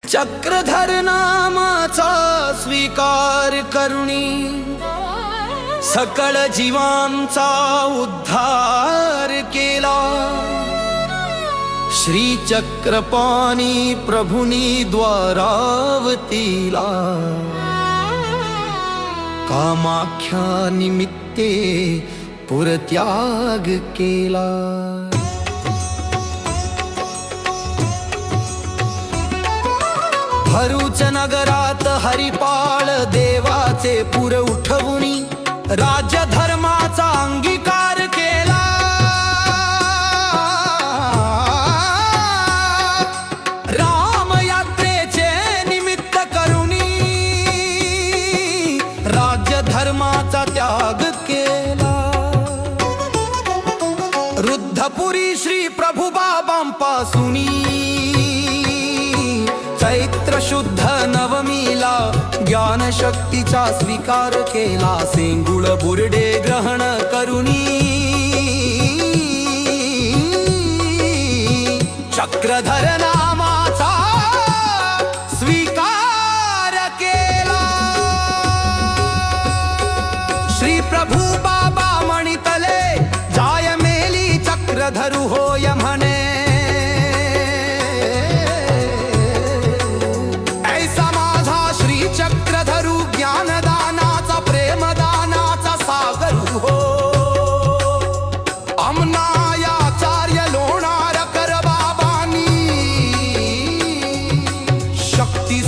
चक्रधर नामाचा स्वीकार करुणी सकळ जीवांचा उद्धार केला। श्री चक्रपाणी प्रभुनी द्वारावतीला कामाख्या निमित्ते पुरत्याग केला। भरूच नगरात हरिपाळ देवाचे पुर उठवुनी राज्य धर्माचा अंगीकार केला। राम यात्रेचे निमित्त करुनी राज्य धर्माचा त्याग केला। रुद्धपुरी श्री प्रभु बाबांपासूनी चैत्र शुद्ध नवमीला ज्ञान शक्तीचा स्वीकार केला। सेंगुळ बुरडे ग्रहण करुनी चक्रधर नामाचा स्वीकार केला। श्री प्रभु बाबा म्हणितले जाय मेली चक्रधरु होय म्हणे। चक्रधरु ज्ञानदानाचा प्रेमदानाचा सागर हो। अमनायाचार्य लोणार कर बाबांनी शक्ती